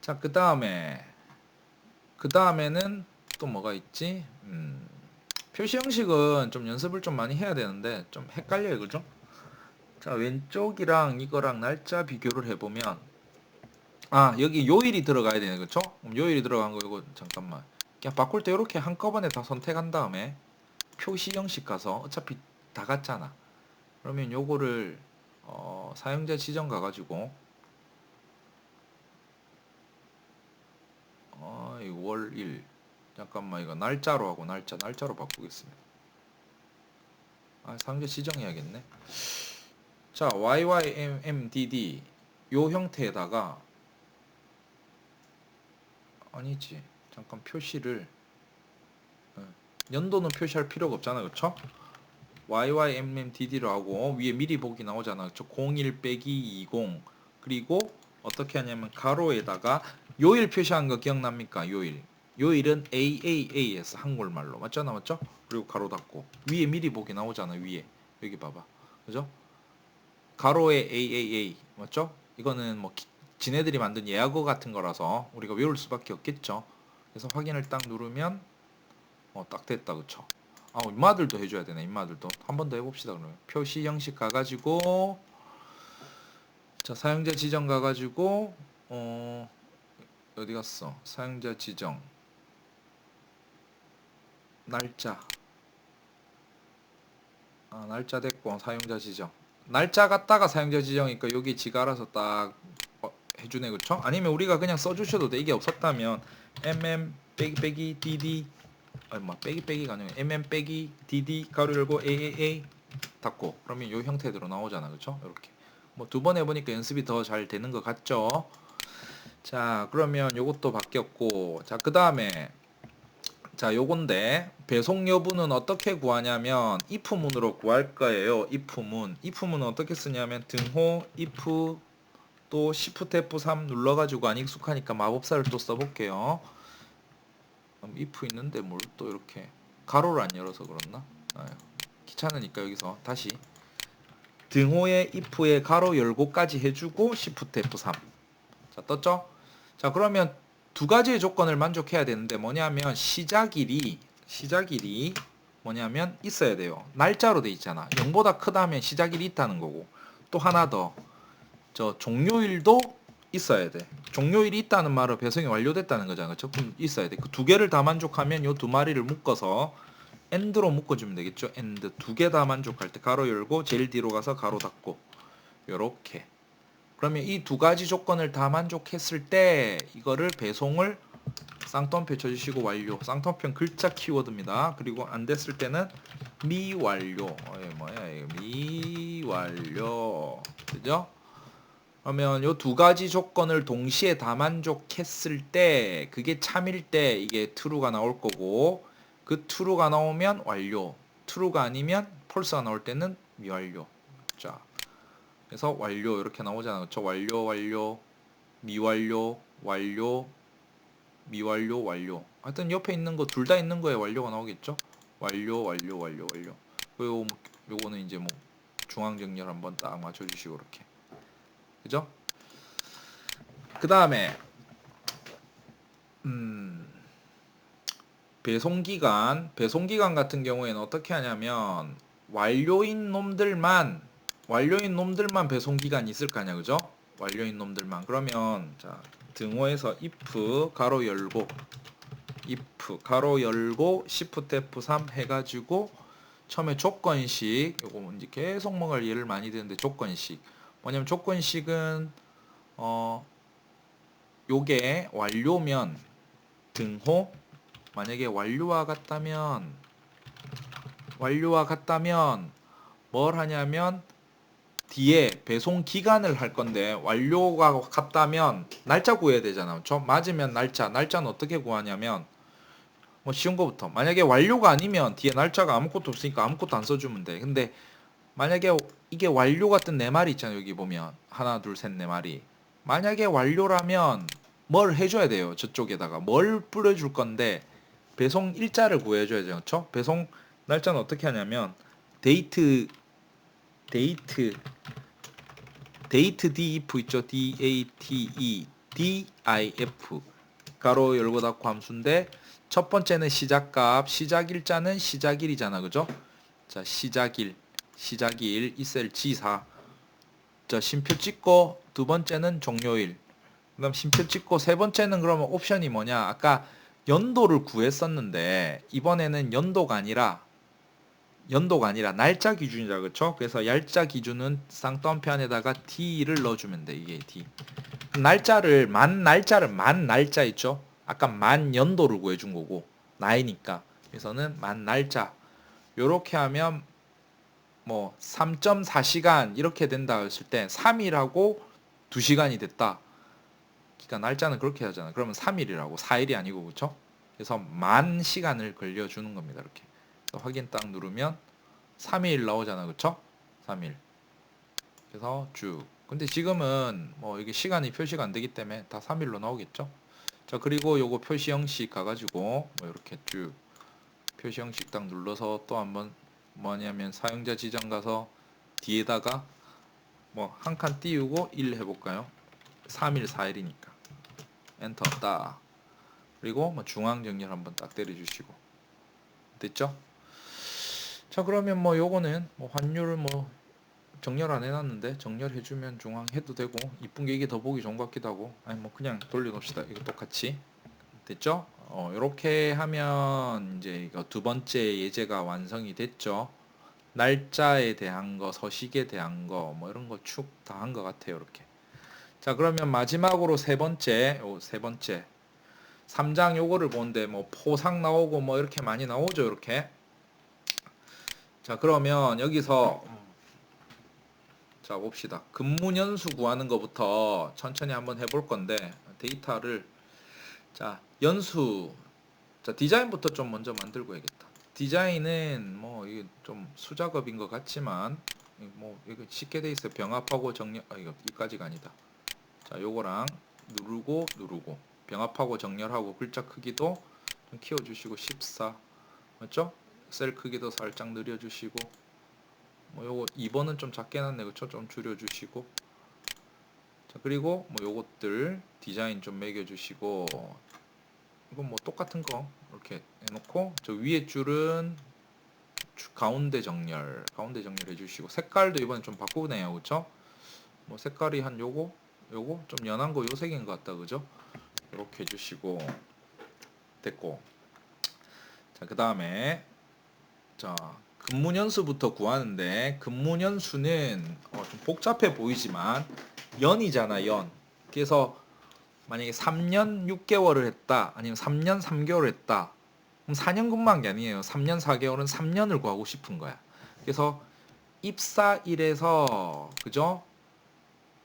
자, 그 다음에는 또 뭐가 있지? 표시 형식은 좀 연습을 좀 많이 해야 되는데 좀 헷갈려요, 그죠? 자, 왼쪽이랑 이거랑 날짜 비교를 해보면, 아, 여기 요일이 들어가야 되네, 그쵸? 그럼 요일이 들어간 거 이거 잠깐만. 그냥 바꿀 때 이렇게 한꺼번에 다 선택한 다음에 표시 형식 가서 어차피 다 같잖아. 그러면 요거를 사용자 지정 가가지고 이거 월일 잠깐만 이거 날짜로 하고 날짜로 바꾸겠습니다. 아, 사용자 지정해야겠네. 자, YYMMDD 요 형태에다가 아니지 잠깐 표시를 연도는 표시할 필요가 없잖아, 그쵸? YYMMDD로 하고 위에 미리 보기 나오잖아, 그쵸? 01-20 그리고 어떻게 하냐면 가로에다가 요일 표시한 거 기억납니까? 요일은 AAAS 한국말로 맞잖아, 맞죠? 그리고 가로 닫고 위에 미리 보기 나오잖아, 위에 여기 봐봐, 그죠? 가로에 AAA 맞죠? 이거는 뭐 지네들이 만든 예약어 같은 거라서 우리가 외울 수밖에 없겠죠. 그래서 확인을 딱 누르면 딱 됐다, 그쵸? 아, 인마들도 해줘야 되네. 인마들도 한 번 더 해봅시다. 그러면 표시 형식 가가지고 자, 사용자 지정 가가지고 어디 갔어? 사용자 지정 날짜 날짜 됐고 사용자 지정 날짜 갖다가 사용자 지정이니까 여기 지가 알아서 딱 해주네, 그쵸? 아니면 우리가 그냥 써주셔도 돼. 이게 없었다면 mm 빼기 dd 빼기가 아니고 mm 빼기 dd 가로 열고 aaa 닫고 그러면 요 형태대로 나오잖아, 그쵸? 이렇게 뭐 두 번 해보니까 연습이 더 잘 되는 것 같죠? 자, 그러면 요것도 바뀌었고, 자, 그 다음에 자, 요건데 배송 여부는 어떻게 구하냐면 if문으로 구할 거예요. if문은 어떻게 쓰냐면 등호 if 또 Shift F3 눌러가지고 안 익숙하니까 마법사를 또 써볼게요. if 있는데 뭘 또 이렇게 가로를 안 열어서 그렇나? 귀찮으니까 여기서 다시 등호에 if에 가로 열고까지 해주고 Shift F3. 자, 떴죠? 자, 그러면 두 가지의 조건을 만족해야 되는데 뭐냐면 시작일이 뭐냐면 있어야 돼요. 날짜로 돼 있잖아. 0보다 크다면 시작일이 있다는 거고, 또 하나 더 종료일도 있어야 돼. 종료일이 있다는 말은 배송이 완료됐다는 거잖아, 그렇죠? 그럼 있어야 돼. 그 두 개를 다 만족하면 요 두 마리를 묶어서 end로 묶어주면 되겠죠. end 두 개 다 만족할 때 가로 열고 제일 뒤로 가서 가로 닫고 요렇게. 그러면 이 두 가지 조건을 다 만족했을 때 이거를 배송을 쌍따옴표 쳐주시고 완료. 쌍따옴표는 글자 키워드입니다. 그리고 안 됐을 때는 미완료. 뭐야 이거 미완료. 그죠? 그러면 요 두 가지 조건을 동시에 다 만족했을 때 그게 참일 때 이게 true가 나올 거고, 그 true가 나오면 완료, true가 아니면 false가 나올 때는 미완료. 자, 그래서 완료 이렇게 나오잖아요. 그쵸? 완료, 미완료, 완료, 미완료, 완료. 하여튼 옆에 있는 거 둘 다 있는 거에 완료가 나오겠죠? 완료. 요거는 이제 뭐 중앙 정렬 한번 딱 맞춰주시고 이렇게. 그죠? 그 다음에 배송기간 같은 경우에는 어떻게 하냐면 완료인 놈들만 배송기간이 있을 거 아니야, 그죠? 완료인 놈들만. 그러면 자, 등호에서 if 가로 열고 Shift F3 해가지고 처음에 조건식, 요거 이제 계속 먹을 예를 많이 드는데 조건식 뭐냐면 조건식은 요게 완료면 등호, 만약에 완료와 같다면 뭘 하냐면 뒤에 배송 기간을 할 건데, 완료가 같다면 날짜 구해야 되잖아. 맞으면 날짜는 어떻게 구하냐면 뭐 쉬운 거부터, 만약에 완료가 아니면 뒤에 날짜가 아무것도 없으니까 아무것도 안 써주면 돼. 근데 만약에 이게 완료 같은 네 마리 있잖아요. 여기 보면 하나 둘 셋 네 마리. 만약에 완료라면 뭘 해줘야 돼요. 저쪽에다가 뭘 뿌려줄 건데 배송 일자를 구해줘야 되죠. 그렇죠? 배송 날짜는 어떻게 하냐면 date dif 있죠. date diff 가로 열고 닫고 함수인데, 첫 번째는 시작값, 시작일자는 시작일이잖아, 그죠? 자, 시작일 이 셀 G4 자, 쉼표 찍고 두 번째는 종료일. 그다음 쉼표 찍고 세 번째는 그러면 옵션이 뭐냐? 아까 연도를 구했었는데 이번에는 연도가 아니라 날짜 기준이라 그렇죠? 그래서 날짜 기준은 쌍따옴표 안에다가 D를 넣어주면 돼. 이게 D. 날짜를 만 날짜 있죠? 아까 만 연도를 구해준 거고 나이니까. 그래서는 만 날짜. 요렇게 하면 뭐 3.4시간 이렇게 된다 했을 때 3일하고 2시간이 됐다. 그러니까 날짜는 그렇게 하잖아. 그러면 3일이라고 4일이 아니고 그렇죠? 그래서 만 시간을 걸려주는 겁니다. 이렇게. 확인 딱 누르면 3일 나오잖아. 그쵸? 3일. 그래서 쭉. 근데 지금은 뭐 이게 시간이 표시가 안 되기 때문에 다 3일로 나오겠죠? 자, 그리고 요거 표시 형식 가가지고 뭐 이렇게 쭉 표시 형식 딱 눌러서 또 한번 뭐냐면 사용자 지정 가서 뒤에다가 뭐 한 칸 띄우고 1 해볼까요? 3일 4일이니까 엔터 딱. 그리고 뭐 중앙 정렬 한번 딱 때려주시고 됐죠? 자, 그러면 뭐 요거는 뭐 환율을 뭐 정렬 안 해놨는데 정렬해주면 중앙 해도 되고 이쁜 게 이게 더 보기 좋은 것 같기도 하고 아니 뭐 그냥 돌려놓읍시다. 이거 똑같이 됐죠? 요렇게 하면 이제 이거 두 번째 예제가 완성이 됐죠. 날짜에 대한 거, 서식에 대한 거 뭐 이런 거 축 다 한 것 같아요. 이렇게. 자, 그러면 마지막으로 세 번째 3장 요거를 보는데 뭐 포상 나오고 뭐 이렇게 많이 나오죠. 이렇게. 자, 그러면 여기서 자 봅시다. 근무년수 구하는 것부터 천천히 한번 해볼 건데 데이터를 자 연수 자 디자인부터 좀 먼저 만들고 해야겠다. 디자인은 뭐 이게 좀 수작업인 것 같지만 뭐 이거 쉽게 돼 있어요. 병합하고 정렬 이거 이까지가 아니다. 자, 요거랑 누르고 병합하고 정렬하고 글자 크기도 좀 키워주시고 14 맞죠? 셀 크기도 살짝 늘려주시고 뭐 요거 2번은 좀 작게 놨네. 그쵸? 좀 줄여주시고 자, 그리고 뭐 요것들 디자인 좀 매겨주시고 이건 뭐 똑같은 거 이렇게 해놓고 저 위에 줄은 가운데 정렬 해주시고 색깔도 이번에 좀 바꾸네요. 그쵸? 뭐 색깔이 한 요거 좀 연한 거 요 색인 것 같다. 그죠? 이렇게 해주시고 됐고 자, 그 다음에 자 근무년수부터 구하는데 근무년수는 좀 복잡해 보이지만 연이잖아. 연. 그래서 만약에 3년 6개월을 했다 아니면 3년 3개월을 했다 그럼 4년 근무한 게 아니에요. 3년 4개월은 3년을 구하고 싶은 거야. 그래서 입사일에서 그죠?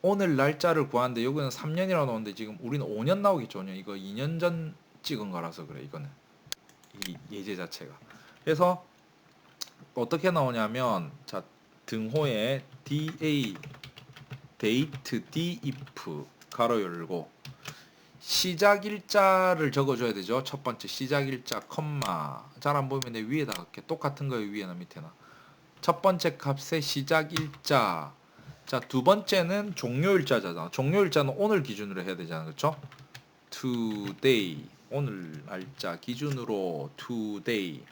오늘 날짜를 구하는데 여기는 3년이라고 나오는데 지금 우리는 5년 나오겠죠. 5년. 이거 2년 전 찍은 거라서 그래. 이거는 이 예제 자체가. 그래서 어떻게 나오냐면 자 등호에 DA 데이트 DIF 가로 열고 시작 일자를 적어줘야 되죠. 첫 번째 시작 일자 컴마 잘 안 보이면 내 위에다 이렇게 똑같은 거예요. 위에나 밑에나 첫 번째 값의 시작 일자 자 두 번째는 종료 일자잖아. 종료 일자는 오늘 기준으로 해야 되잖아. 그렇죠? today 오늘 날짜 기준으로 today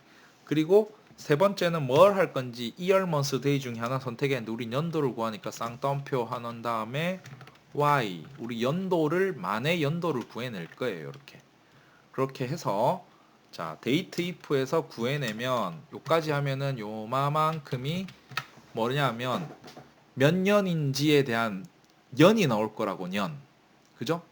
그리고 세 번째는 뭘 할 건지 year, month, day 중에 하나 선택했는데 우리 연도를 구하니까 쌍따옴표 하는 다음에 y 우리 연도를 만의 연도를 구해낼 거예요. 이렇게 그렇게 해서 자 데이트 if에서 구해내면 요까지 하면은 요만큼이 뭐냐면 몇 년인지에 대한 년이 나올 거라고. 년 그죠?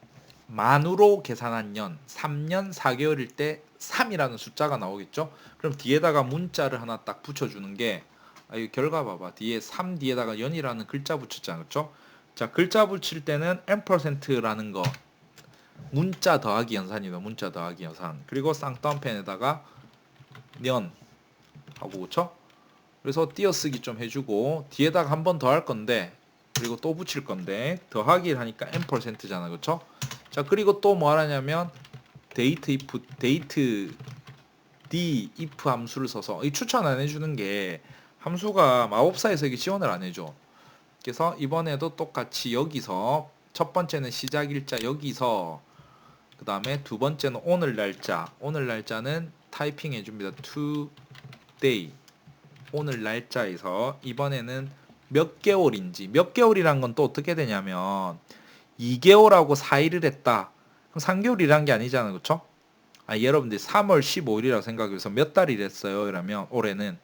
만으로 계산한 년 3년 4개월일 때 3이라는 숫자가 나오겠죠. 그럼 뒤에다가 문자를 하나 딱 붙여주는 게 이 결과 봐봐. 뒤에 3 뒤에다가 연이라는 글자 붙였잖아. 그렇죠? 자 글자 붙일 때는 %라는 거 문자 더하기 연산이다. 문자 더하기 연산. 그리고 쌍따옴펜에다가 년 하고 그렇죠? 그래서 띄어쓰기 좀 해주고 뒤에다가 한 번 더 할 건데 그리고 또 붙일 건데 더하기를 하니까 %잖아. 그렇죠? 자 그리고 또 뭐 하냐면 데이트 if if 함수를 써서 이 추천 안 해주는 게 함수가 마법사에서 이게 지원을 안 해줘. 그래서 이번에도 똑같이 여기서 첫 번째는 시작 일자 여기서 그 다음에 두 번째는 오늘 날짜는 타이핑 해줍니다. today 오늘 날짜에서 이번에는 몇 개월인지. 몇 개월이란 건 또 어떻게 되냐면 2개월하고 4일을 했다. 그럼 3개월이란 게 아니잖아요. 그쵸? 아, 여러분들이 3월 15일이라고 생각해서 몇 달이 됐어요? 이러면 올해는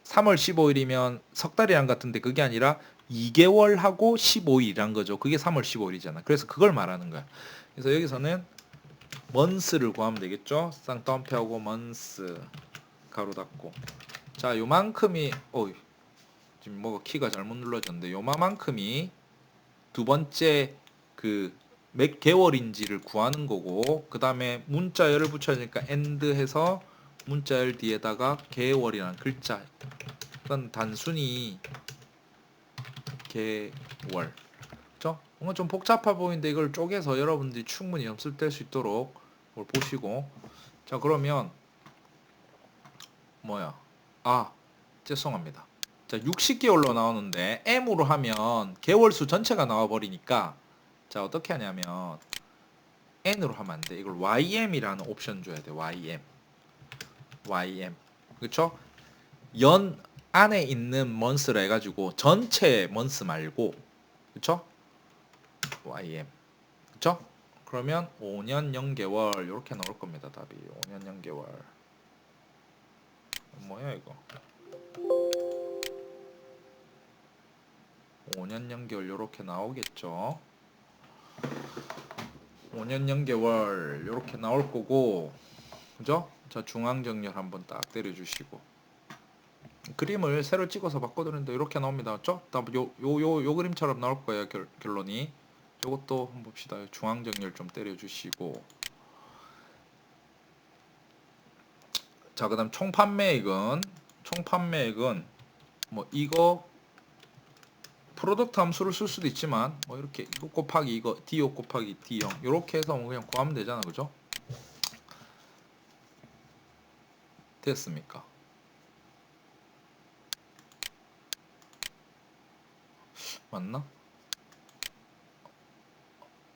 3월 15일이면 석 달이란 같은데 그게 아니라 2개월하고 15일이란 거죠. 그게 3월 15일이잖아. 그래서 그걸 말하는 거야. 그래서 여기서는 months를 구하면 되겠죠? 쌍따옴표하고 months 가로 닫고. 자, 요만큼이 지금 뭐가 키가 잘못 눌러졌는데 요만큼이 두 번째 그 몇 개월인지를 구하는 거고, 그 다음에 문자열을 붙여주니까 end 해서 문자열 뒤에다가 개월이라는 글자. 이건 단순히 개월. 그죠? 뭔가 좀 복잡해 보이는데 이걸 쪼개서 여러분들이 충분히 연습될 수 있도록 그걸 보시고. 자, 그러면 죄송합니다. 자, 60개월로 나오는데 M으로 하면 개월수 전체가 나와 버리니까, 자, 어떻게 하냐면 N으로 하면 안 돼. 이걸 YM이라는 옵션 줘야 돼. YM. 그쵸? 연 안에 있는 months라 해가지고 전체 months 말고, 그쵸? YM. 그쵸? 그러면 5년 0개월 이렇게 나올 겁니다. 답이 5년 0개월. 뭐야 이거? 5년 0개월 이렇게 나오겠죠. 5년 0개월 이렇게 나올 거고, 그죠? 자, 중앙정렬 한번 딱 때려주시고, 그림을 새로 찍어서 바꿔드렸는데 이렇게 나옵니다. 그죠? 요 그림처럼 나올 거예요. 결론이. 요것도 한번 봅시다. 중앙정렬 좀 때려주시고, 자, 그 다음 총판매액은 뭐 이거 프로덕트 함수를 쓸 수도 있지만, 뭐 이렇게 이거 곱하기 이거 D5 곱하기 D0 이렇게 해서 뭐 그냥 구하면 되잖아. 그죠? 됐습니까? 맞나?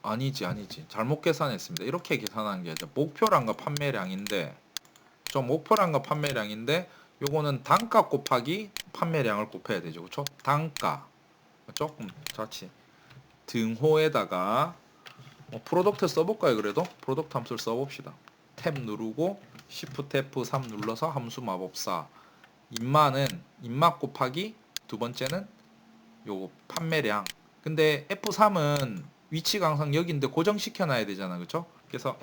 아니지. 잘못 계산했습니다. 이렇게 계산한 게 목표량과 판매량인데, 목표량과 판매량인데 요거는 단가 곱하기 판매량을 곱해야 되죠. 그렇죠? 단가. 조금 자치 등호에다가 뭐 프로덕트 써볼까요? 그래도 프로덕트 함수를 써봅시다. 탭 누르고 Shift F3 눌러서 함수 마법사. 입맛 곱하기 두 번째는 요 판매량. 근데 F3은 위치가 항상 여기인데 고정시켜 놔야 되잖아. 그쵸? 그래서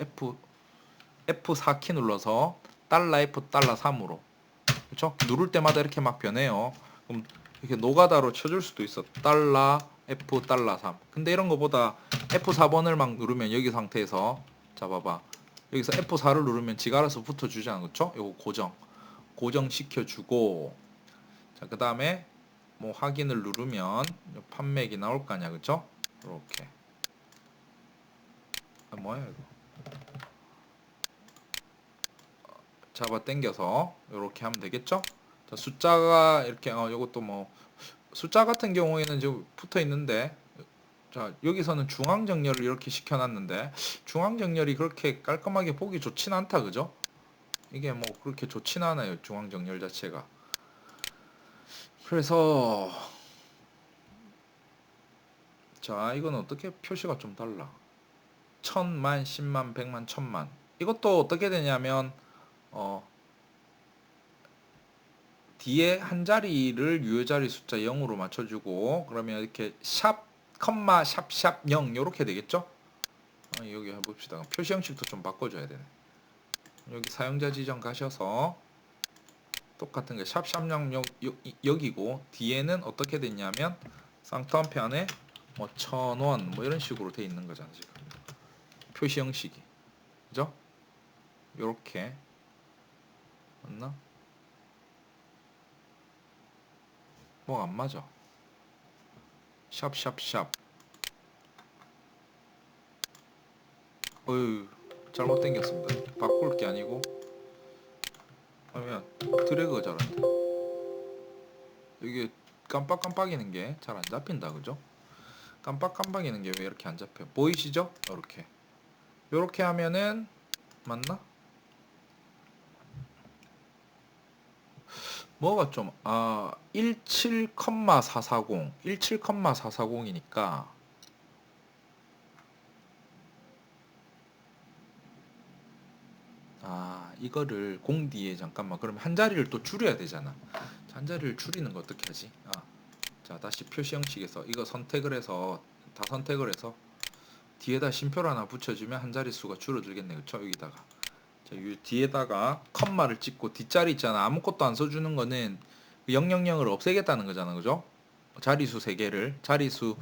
F4키 눌러서 $F $3으로. 그쵸? 누를 때마다 이렇게 막 변해요. 그럼 이렇게 노가다로 쳐줄 수도 있어. $F $3. 근데 이런 거보다 F4번을 막 누르면 여기 상태에서, 자 봐봐. 여기서 F4를 누르면 지가 알아서 붙어주잖아. 그쵸? 요거 고정시켜주고, 자, 그 다음에 뭐 확인을 누르면 판매액이 나올 거 아니야. 그쵸? 이렇게. 뭐야 이거. 잡아 당겨서 이렇게 하면 되겠죠? 자, 숫자가 이렇게 요것도 뭐 숫자 같은 경우에는 지금 붙어 있는데, 자, 여기서는 중앙 정렬을 이렇게 시켜 놨는데 중앙 정렬이 그렇게 깔끔하게 보기 좋진 않다. 그죠? 이게 뭐 그렇게 좋진 않아요. 중앙 정렬 자체가. 그래서 자, 이건 어떻게 표시가 좀 달라. 1000만, 10만, 100만, 1000만. 이것도 어떻게 되냐면 뒤에 한 자리를 유효자리 숫자 0으로 맞춰주고, 그러면 이렇게 샵, 컴마, 샵 0 이렇게 되겠죠? 여기 해봅시다. 표시 형식도 좀 바꿔줘야 되네. 여기 사용자 지정 가셔서 똑같은 게 샵 0 여기고, 뒤에는 어떻게 됐냐면 쌍따옴표 안에 뭐 1000원 뭐 이런 식으로 돼 있는 거잖아 지금. 표시 형식이. 그죠? 요렇게. 맞나? 뭐가 안 맞아. 샵. 어휴, 잘못 당겼습니다. 바꿀 게 아니고. 그러면 드래그가 잘 안 돼. 이게 깜빡깜빡이는 게 잘 안 잡힌다. 그죠? 깜빡깜빡이는 게 왜 이렇게 안 잡혀? 보이시죠? 요렇게 하면은 맞나? 뭐가 좀 17,440 17,440이니까 이거를 공디에 잠깐만 그러면 한 자리를 또 줄여야 되잖아. 한 자리를 줄이는 거 어떻게 하지? 자 다시 표시 형식에서 이거 선택을 해서 다 선택을 해서 뒤에다 심표를 하나 붙여주면 한 자리 수가 줄어들겠네. 그쵸? 여기다가 자, 이 뒤에다가 컴마를 찍고 뒷자리 있잖아. 아무것도 안 써주는 거는 000을 없애겠다는 거잖아. 그죠? 자리수 3개를 자리수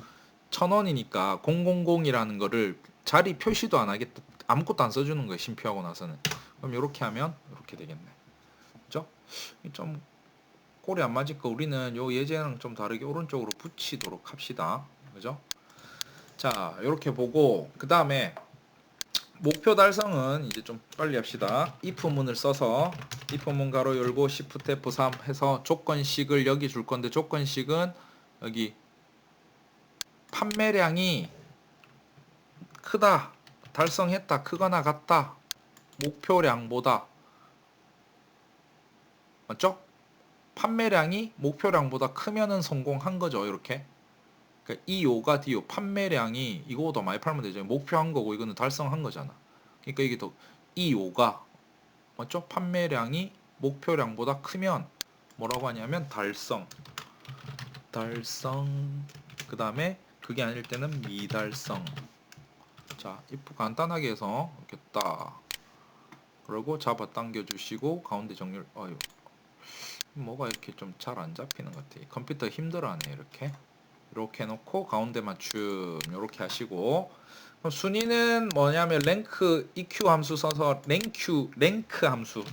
1,000원이니까 000이라는 거를 자리 표시도 안 하겠다. 아무것도 안 써주는 거예요. 심표하고 나서는. 그럼 이렇게 하면 이렇게 되겠네. 그죠? 좀 꼴이 안 맞으니까 우리는 요 예제랑 좀 다르게 오른쪽으로 붙이도록 합시다. 그죠? 자, 이렇게 보고 그 다음에 목표 달성은 이제 좀 빨리 합시다. if 문을 써서 if 문 가로 열고 shift F3 해서 조건식을 여기 줄 건데 조건식은 여기 판매량이 크다, 달성했다, 크거나 같다, 목표량보다 맞죠? 판매량이 목표량보다 크면은 성공한 거죠. 이렇게. 그러니까 이 요가 디요 판매량이 이거보다 많이 팔면 되죠. 목표한 거고 이거는 달성한 거잖아. 그러니까 이게 더 이 요가 맞죠? 판매량이 목표량보다 크면 뭐라고 하냐면 달성. 그 다음에 그게 아닐 때는 미달성. 자, if 간단하게 해서 이렇게 딱 그리고 잡아 당겨 주시고 가운데 정렬. 뭐가 이렇게 좀 잘 안 잡히는 것 같아. 컴퓨터 힘들어하네. 이렇게 해놓고 가운데 맞춤 이렇게 하시고 그럼 순위는 뭐냐면 랭크 EQ 함수 써서 랭크 함수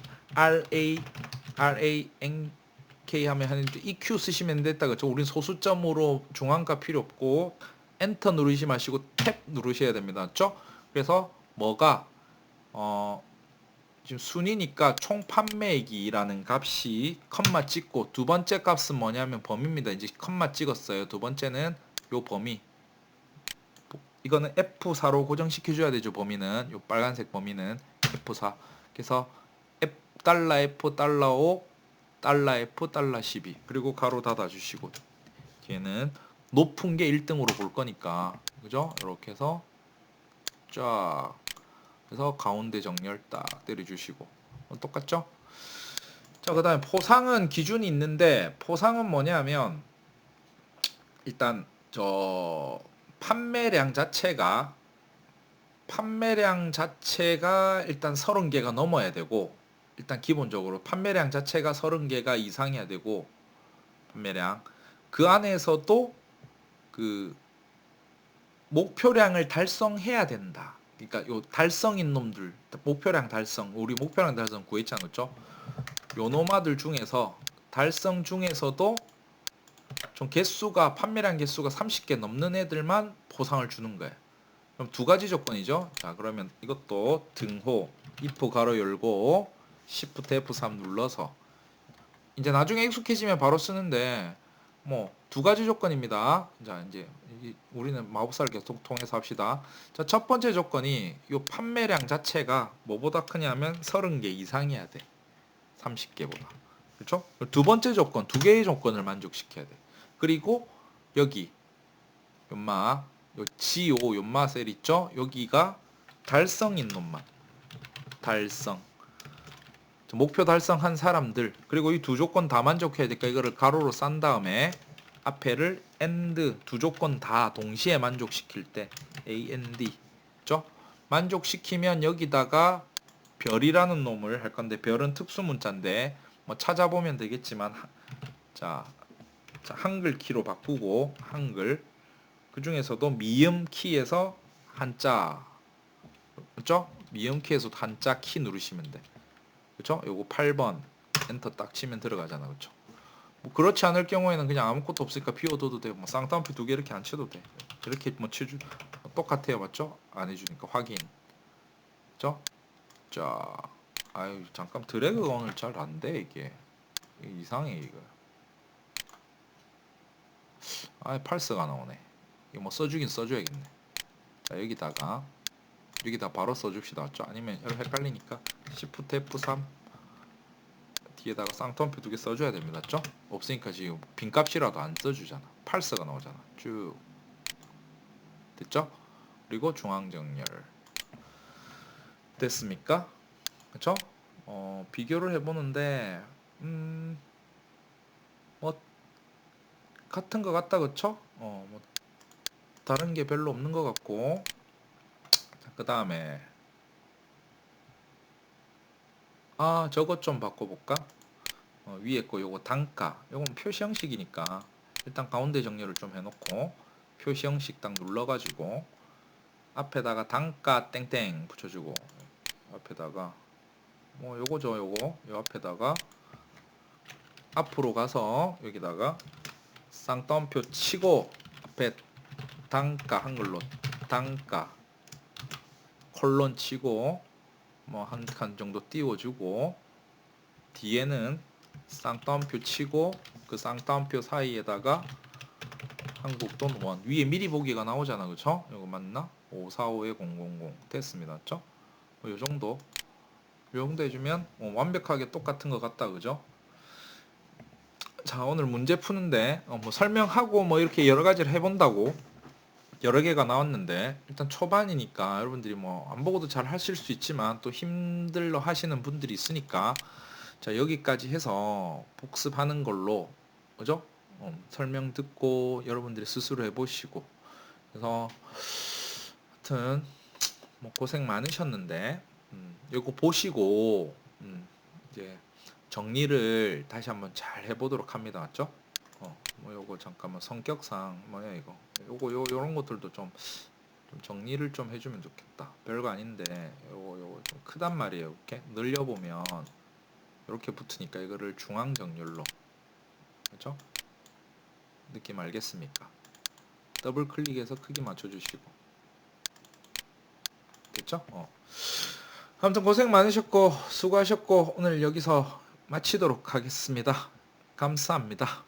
RANK 하면 하는데 EQ 쓰시면 됐다. 그렇죠? 우린 소수점으로 중앙가 필요 없고 엔터 누르지 마시고 탭 누르셔야 됩니다. 맞죠? 그래서 뭐가 지금 순위니까 총 판매액이라는 값이 컴마 찍고 두 번째 값은 뭐냐면 범위입니다. 이제 컴마 찍었어요. 두 번째는 요 범위. 이거는 F4로 고정시켜 줘야 되죠. 범위는 요 빨간색 범위는 F4. 그래서 달러 F 달러 5 달러 F 달러 12 그리고 가로 닫아 주시고 뒤에는 높은 게 1등으로 볼 거니까 그죠? 이렇게 해서 쫙 그래서 가운데 정렬 딱 때려주시고 똑같죠? 자, 그 다음에 포상은 기준이 있는데 포상은 뭐냐면 일단 저 판매량 자체가 일단 30개가 넘어야 되고 일단 기본적으로 판매량 자체가 30개가 이상해야 되고 판매량 그 안에서도 그 목표량을 달성해야 된다. 그러니까 요 달성인 놈들 목표량 달성 우리 목표량 달성 구했잖아. 그렇죠? 요 노마들 중에서 달성 중에서도 좀 개수가 판매량 개수가 30개 넘는 애들만 보상을 주는 거예요. 그럼 두 가지 조건이죠. 자, 그러면 이것도 등호 if 가로 열고 shift F3 눌러서 이제 나중에 익숙해지면 바로 쓰는데 뭐 두 가지 조건입니다. 자, 이제 우리는 마법사를 계속 통해서 합시다. 자, 첫 번째 조건이 요 판매량 자체가 뭐보다 크냐면 30개 이상이어야 돼. 30개보다. 그렇죠? 두 번째 조건, 두 개의 조건을 만족시켜야 돼. 그리고 여기 연마, 요 G5 연마 셀 있죠? 여기가 달성인 놈만. 달성. 목표 달성한 사람들. 그리고 이 두 조건 다 만족해야 되니까 이거를 가로로 싼 다음에 앞에를 AND 두 조건 다 동시에 만족시킬 때 AND 그죠? 만족시키면 여기다가 별이라는 놈을 할 건데 별은 특수 문자인데 뭐 찾아보면 되겠지만 자 한글 키로 바꾸고 한글 그 중에서도 미음 키에서 한자 그죠? 미음 키에서 한자 키 누르시면 돼. 그죠? 요거 8번 엔터 딱 치면 들어가잖아. 그죠? 뭐 그렇지 않을 경우에는 그냥 아무것도 없으니까 비워둬도 돼. 뭐 쌍따옴표 2개 이렇게 안 쳐도 돼. 저렇게 뭐 쳐주 똑같아요. 맞죠? 안 해주니까 확인. 그죠? 자, 아유 잠깐 드래그가 오늘 잘 안 돼 이게 이상해 이거. 팔스가 나오네. 이거 뭐 써주긴 써줘야겠네. 자, 여기다 바로 써줍시다. 맞죠? 아니면 헷갈리니까 Shift F3 뒤에다가 쌍따옴표 2개 써줘야 됩니다. 맞죠? 없으니까 지금 빈값이라도 안 써주잖아. 8서가 나오잖아. 쭉 됐죠? 그리고 중앙정렬 됐습니까? 그쵸? 비교를 해보는데 뭐 같은 것 같다. 그쵸? 뭐 다른 게 별로 없는 것 같고. 그 다음에 저것 좀 바꿔볼까? 위에 거 요거 단가, 요건 표시 형식이니까 일단 가운데 정렬을 좀 해놓고 표시 형식 딱 눌러가지고 앞에다가 단가 땡땡 붙여주고, 앞에다가 뭐 요거죠. 요거 요 앞에다가 앞으로 가서 여기다가 쌍따옴표 치고 앞에 단가 한글로 단가 콜론 치고 뭐 한 칸 정도 띄워주고, 뒤에는 쌍따옴표 치고 그 쌍따옴표 사이에다가 한국 또는 원, 위에 미리 보기가 나오잖아. 그쵸? 이거 맞나? 5452-000 됐습니다. 맞죠? 요 정도 해주면 완벽하게 똑같은 것 같다. 그죠? 자, 오늘 문제 푸는데 뭐 설명하고 뭐 이렇게 여러 가지를 해본다고 여러 개가 나왔는데, 일단 초반이니까 여러분들이 뭐 안 보고도 잘 하실 수 있지만 또 힘들어 하시는 분들이 있으니까, 자, 여기까지 해서 복습하는 걸로, 그죠? 설명 듣고 여러분들이 스스로 해보시고. 그래서 하여튼 뭐 고생 많으셨는데 이거 보시고 이제 정리를 다시 한번 잘 해보도록 합니다. 맞죠? 뭐 요거 잠깐만 성격상 뭐야 이거 요거 요런 것들도 좀 정리를 좀 해주면 좋겠다. 별거 아닌데 요거 좀 크단 말이에요. 이렇게 늘려보면 이렇게 붙으니까 이거를 중앙 정렬로, 그렇죠? 느낌 알겠습니까? 더블 클릭해서 크기 맞춰주시고, 됐죠? 아무튼 고생 많으셨고 수고하셨고 오늘 여기서 마치도록 하겠습니다. 감사합니다.